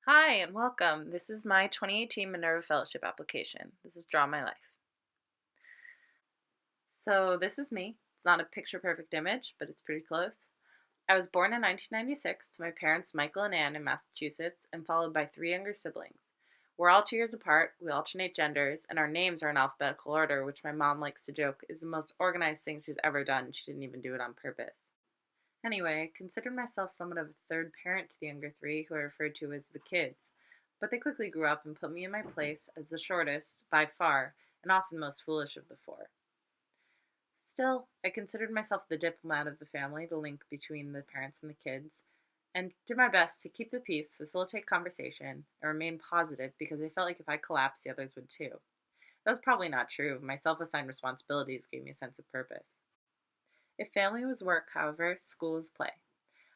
Hi and welcome. This is my 2018 Minerva Fellowship application. This is Draw My Life. So this is me. It's not a picture perfect image, but it's pretty close. I was born in 1996 to my parents Michael and Ann in Massachusetts and followed by three younger siblings. We're all 2 years apart, we alternate genders, and our names are in alphabetical order, which my mom likes to joke is the most organized thing she's ever done. She didn't even do it on purpose. Anyway, I considered myself somewhat of a third parent to the younger three, who I referred to as the kids, but they quickly grew up and put me in my place as the shortest, by far, and often most foolish of the four. Still, I considered myself the diplomat of the family, the link between the parents and the kids, and did my best to keep the peace, facilitate conversation, and remain positive because I felt like if I collapsed, the others would too. That was probably not true. My self assigned responsibilities gave me a sense of purpose. If family was work, however, school was play.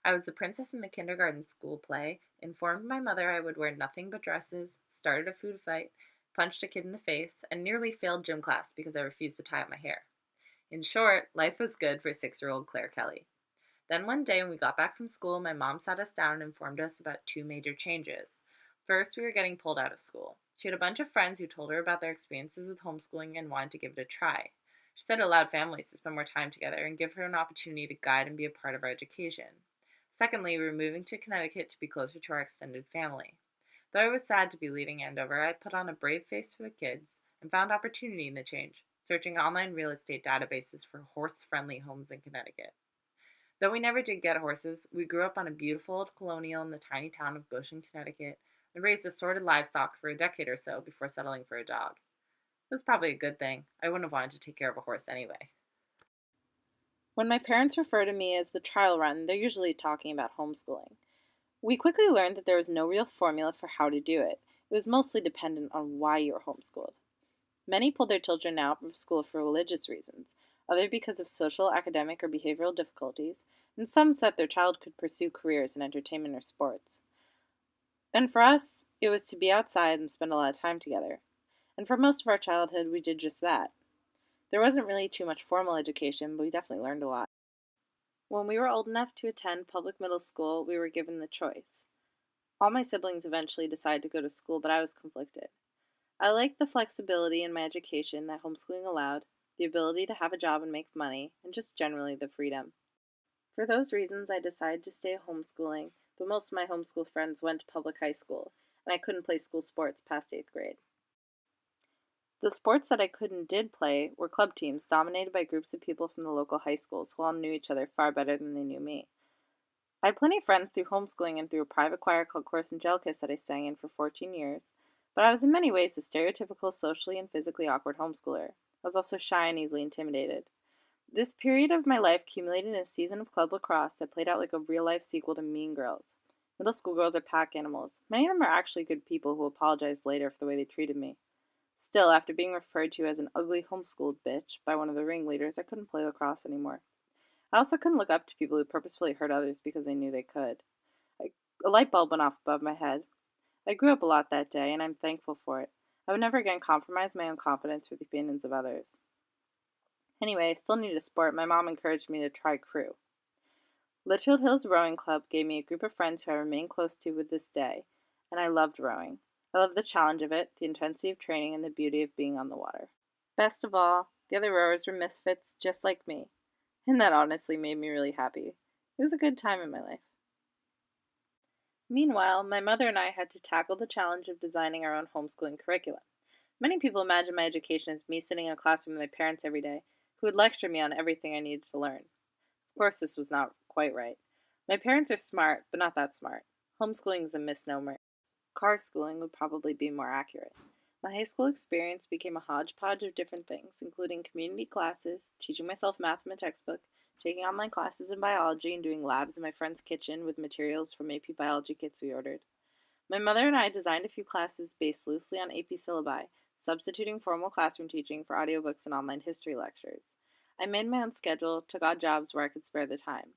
I was the princess in the kindergarten school play, informed my mother I would wear nothing but dresses, started a food fight, punched a kid in the face, and nearly failed gym class because I refused to tie up my hair. In short, life was good for 6-year-old Claire Kelly. Then one day when we got back from school, my mom sat us down and informed us about two major changes. First, we were getting pulled out of school. She had a bunch of friends who told her about their experiences with homeschooling and wanted to give it a try. She said it allowed families to spend more time together and give her an opportunity to guide and be a part of our education. Secondly, we were moving to Connecticut to be closer to our extended family. Though I was sad to be leaving Andover, I put on a brave face for the kids and found opportunity in the change, searching online real estate databases for horse-friendly homes in Connecticut. Though we never did get horses, we grew up on a beautiful old colonial in the tiny town of Goshen, Connecticut, and raised assorted livestock for a decade or so before settling for a dog. It was probably a good thing. I wouldn't have wanted to take care of a horse anyway. When my parents refer to me as the trial run, they're usually talking about homeschooling. We quickly learned that there was no real formula for how to do it. It was mostly dependent on why you were homeschooled. Many pulled their children out of school for religious reasons, others because of social, academic, or behavioral difficulties, and some said their child could pursue careers in entertainment or sports. And for us, it was to be outside and spend a lot of time together. And for most of our childhood, we did just that. There wasn't really too much formal education, but we definitely learned a lot. When we were old enough to attend public middle school, we were given the choice. All my siblings eventually decided to go to school, but I was conflicted. I liked the flexibility in my education that homeschooling allowed, the ability to have a job and make money, and just generally the freedom. For those reasons, I decided to stay homeschooling, but most of my homeschool friends went to public high school, and I couldn't play school sports past 8th grade. The sports that I could and did play were club teams dominated by groups of people from the local high schools who all knew each other far better than they knew me. I had plenty of friends through homeschooling and through a private choir called Chorus Angelicus that I sang in for 14 years, but I was in many ways the stereotypical socially and physically awkward homeschooler. I was also shy and easily intimidated. This period of my life accumulated in a season of club lacrosse that played out like a real-life sequel to Mean Girls. Middle school girls are pack animals. Many of them are actually good people who apologized later for the way they treated me. Still, after being referred to as an ugly homeschooled bitch by one of the ringleaders, I couldn't play lacrosse anymore. I also couldn't look up to people who purposefully hurt others because they knew they could. A light bulb went off above my head. I grew up a lot that day, and I'm thankful for it. I would never again compromise my own confidence for the opinions of others. Anyway, I still needed a sport. My mom encouraged me to try crew. Litchfield Hills Rowing Club gave me a group of friends who I remain close to with this day, and I loved rowing. I loved the challenge of it, the intensity of training, and the beauty of being on the water. Best of all, the other rowers were misfits just like me, and that honestly made me really happy. It was a good time in my life. Meanwhile, my mother and I had to tackle the challenge of designing our own homeschooling curriculum. Many people imagine my education as me sitting in a classroom with my parents every day, who would lecture me on everything I needed to learn. Of course, this was not quite right. My parents are smart, but not that smart. Homeschooling is a misnomer. Car schooling would probably be more accurate. My high school experience became a hodgepodge of different things, including community classes, teaching myself math from a textbook, taking online classes in biology, and doing labs in my friend's kitchen with materials from AP biology kits we ordered. My mother and I designed a few classes based loosely on AP syllabi, substituting formal classroom teaching for audiobooks and online history lectures. I made my own schedule, took odd jobs where I could spare the time.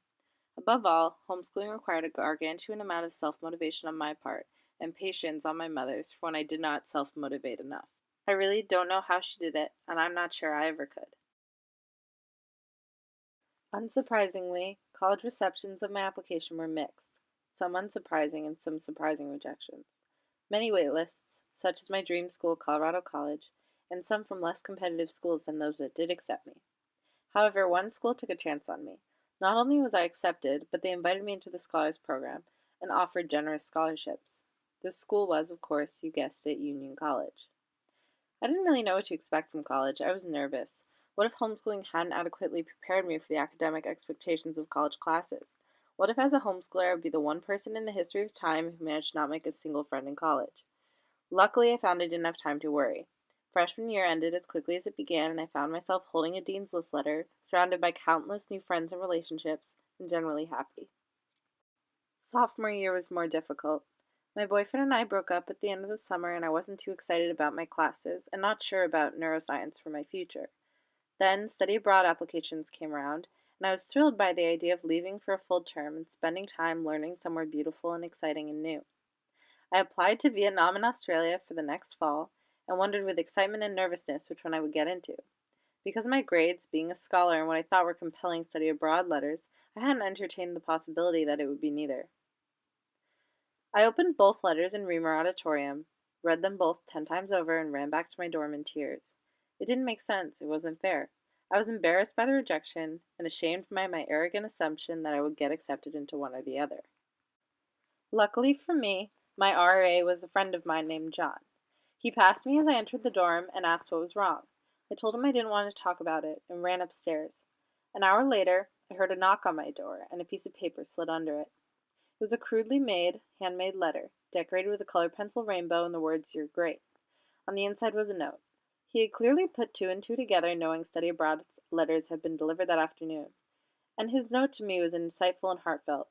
Above all, homeschooling required a gargantuan amount of self-motivation on my part and patience on my mother's for when I did not self-motivate enough. I really don't know how she did it, and I'm not sure I ever could. Unsurprisingly, college receptions of my application were mixed, some unsurprising and some surprising rejections. many waitlists, such as my dream school, Colorado College, and some from less competitive schools than those that did accept me. However, one school took a chance on me. Not only was I accepted, but they invited me into the Scholars Program and offered generous scholarships. This school was, of course, you guessed it, Union College. I didn't really know what to expect from college. I was nervous. What if homeschooling hadn't adequately prepared me for the academic expectations of college classes? What if, as a homeschooler, I would be the one person in the history of time who managed to not make a single friend in college? Luckily, I found I didn't have time to worry. Freshman year ended as quickly as it began, and I found myself holding a Dean's List letter, surrounded by countless new friends and relationships, and generally happy. Sophomore year was more difficult. My boyfriend and I broke up at the end of the summer, and I wasn't too excited about my classes and not sure about neuroscience for my future. Then, study abroad applications came around, and I was thrilled by the idea of leaving for a full term and spending time learning somewhere beautiful and exciting and new. I applied to Vietnam and Australia for the next fall and wondered with excitement and nervousness which one I would get into. Because of my grades, being a scholar, and what I thought were compelling study abroad letters, I hadn't entertained the possibility that it would be neither. I opened both letters in Reamer Auditorium, read them both 10 times over, and ran back to my dorm in tears. It didn't make sense. It wasn't fair. I was embarrassed by the rejection and ashamed by my arrogant assumption that I would get accepted into one or the other. Luckily for me, my RA was a friend of mine named John. He passed me as I entered the dorm and asked what was wrong. I told him I didn't want to talk about it and ran upstairs. An hour later, I heard a knock on my door and a piece of paper slid under it. It was a crudely made, handmade letter, decorated with a colored pencil rainbow and the words, "You're great." On the inside was a note. He had clearly put two and two together, knowing study abroad's letters had been delivered that afternoon. And his note to me was insightful and heartfelt.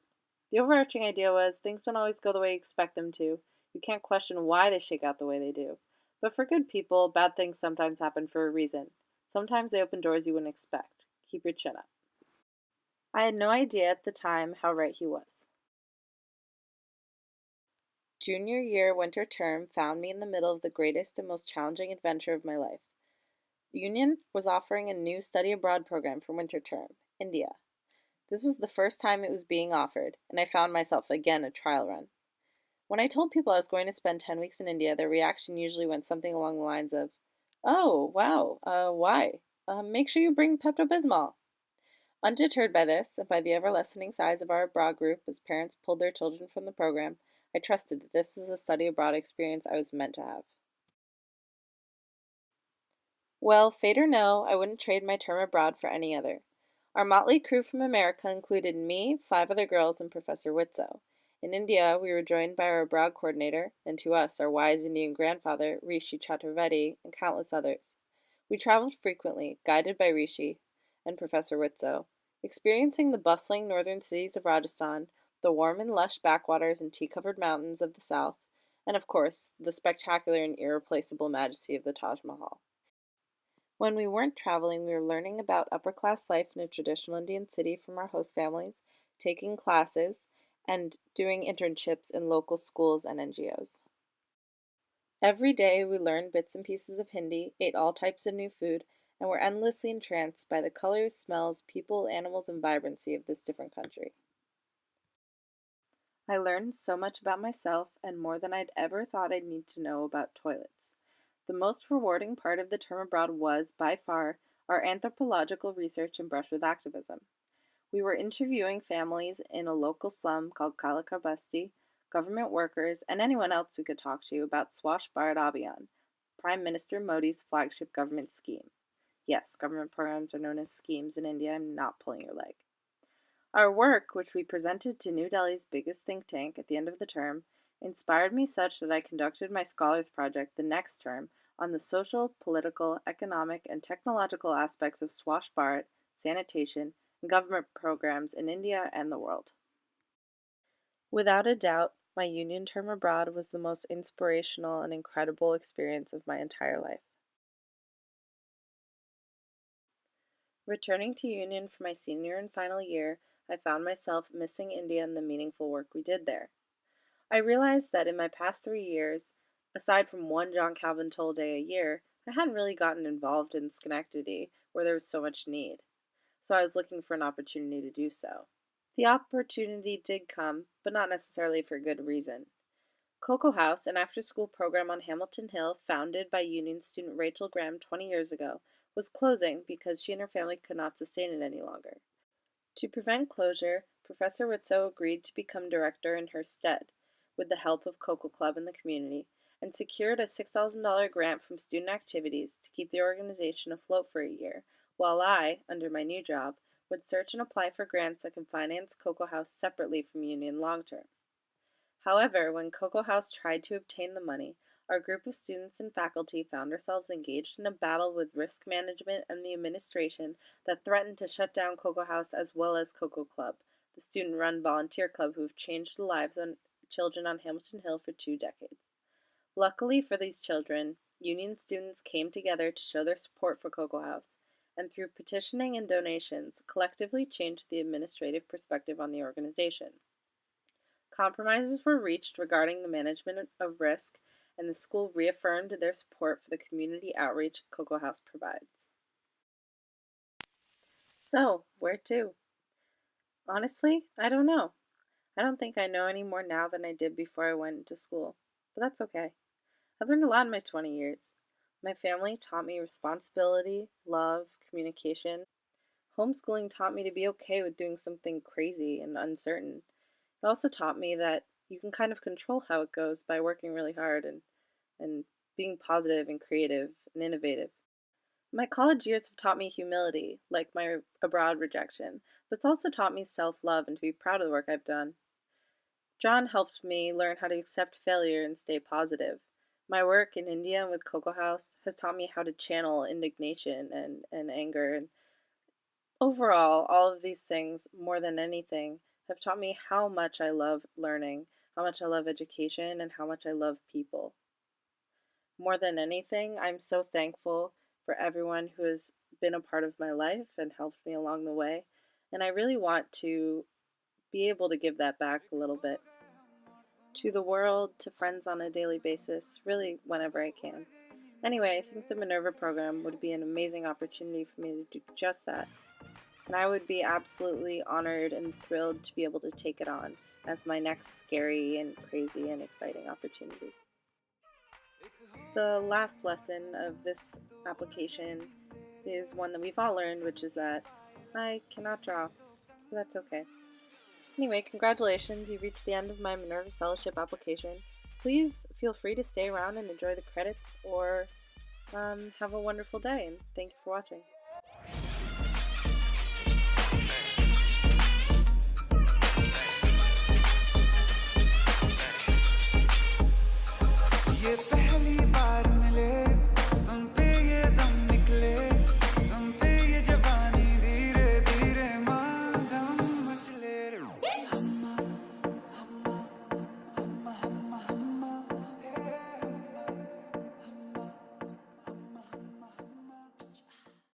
The overarching idea was things don't always go the way you expect them to. You can't question why they shake out the way they do. But for good people, bad things sometimes happen for a reason. Sometimes they open doors you wouldn't expect. Keep your chin up. I had no idea at the time how right he was. Junior year winter term found me in the middle of the greatest and most challenging adventure of my life. Union was offering a new study abroad program for winter term, India. This was the first time it was being offered, and I found myself again a trial run. When I told people I was going to spend 10 weeks in India, their reaction usually went something along the lines of, "Oh, wow, why? Make sure you bring Pepto-Bismol." Undeterred by this, and by the ever-lessening size of our abroad group as parents pulled their children from the program, I trusted that this was the study abroad experience I was meant to have. Well, fate or no, I wouldn't trade my term abroad for any other. Our motley crew from America included me, 5 other girls, and Professor Witzo. In India, we were joined by our abroad coordinator, and to us, our wise Indian grandfather, Rishi Chaturvedi, and countless others. We traveled frequently, guided by Rishi and Professor Witzo, experiencing the bustling northern cities of Rajasthan, the warm and lush backwaters and tea-covered mountains of the south, and of course, the spectacular and irreplaceable majesty of the Taj Mahal. When we weren't traveling, we were learning about upper-class life in a traditional Indian city from our host families, taking classes, and doing internships in local schools and NGOs. Every day we learned bits and pieces of Hindi, ate all types of new food, and were endlessly entranced by the colors, smells, people, animals, and vibrancy of this different country. I learned so much about myself and more than I'd ever thought I'd need to know about toilets. The most rewarding part of the term abroad was, by far, our anthropological research and brush with activism. We were interviewing families in a local slum called Kalika Basti, government workers, and anyone else we could talk to about Swash Bharat Abhiyan, Prime Minister Modi's flagship government scheme. Yes, government programs are known as schemes in India. I'm not pulling your leg. Our work, which we presented to New Delhi's biggest think tank at the end of the term, inspired me such that I conducted my scholars project the next term on the social, political, economic, and technological aspects of Swash Bharat, sanitation, and government programs in India and the world. Without a doubt, my union term abroad was the most inspirational and incredible experience of my entire life. Returning to Union for my senior and final year, I found myself missing India and the meaningful work we did there. I realized that in my past 3 years, aside from one John Calvin Toll day a year, I hadn't really gotten involved in Schenectady, where there was so much need. So I was looking for an opportunity to do so. The opportunity did come, but not necessarily for good reason. Cocoa House, an after school program on Hamilton Hill founded by Union student Rachel Graham 20 years ago, was closing because she and her family could not sustain it any longer. To prevent closure, Professor Rizzo agreed to become director in her stead, with the help of Cocoa Club and the community, and secured a $6,000 grant from student activities to keep the organization afloat for a year, while I, under my new job, would search and apply for grants that can finance Cocoa House separately from Union long term. However, when Cocoa House tried to obtain the money, our group of students and faculty found ourselves engaged in a battle with risk management and the administration that threatened to shut down Cocoa House as well as Cocoa Club, the student run volunteer club who have changed the lives of children on Hamilton Hill for 2 decades. Luckily for these children, Union students came together to show their support for Cocoa House, and through petitioning and donations, collectively changed the administrative perspective on the organization. Compromises were reached regarding the management of risk, and the school reaffirmed their support for the community outreach Cocoa House provides. So, where to? Honestly, I don't know. I don't think I know any more now than I did before I went to school, but that's okay. I've learned a lot in my 20 years. My family taught me responsibility, love, communication. Homeschooling taught me to be okay with doing something crazy and uncertain. It also taught me that you can kind of control how it goes by working really hard and being positive and creative and innovative. My college years have taught me humility, like my abroad rejection, but it's also taught me self love and to be proud of the work I've done. John helped me learn how to accept failure and stay positive. My work in India and with Cocoa House has taught me how to channel indignation and anger. And overall, all of these things, more than anything, have taught me how much I love learning, how much I love education, and how much I love people. More than anything, I'm so thankful for everyone who has been a part of my life and helped me along the way. And I really want to be able to give that back a little bit to the world, to friends on a daily basis, really whenever I can. Anyway, I think the Minerva program would be an amazing opportunity for me to do just that. And I would be absolutely honored and thrilled to be able to take it on as my next scary and crazy and exciting opportunity. The last lesson of this application is one that we've all learned, which is that I cannot draw. But that's okay. Anyway, congratulations, you've reached the end of my Minerva Fellowship application. Please feel free to stay around and enjoy the credits or have a wonderful day, and thank you for watching.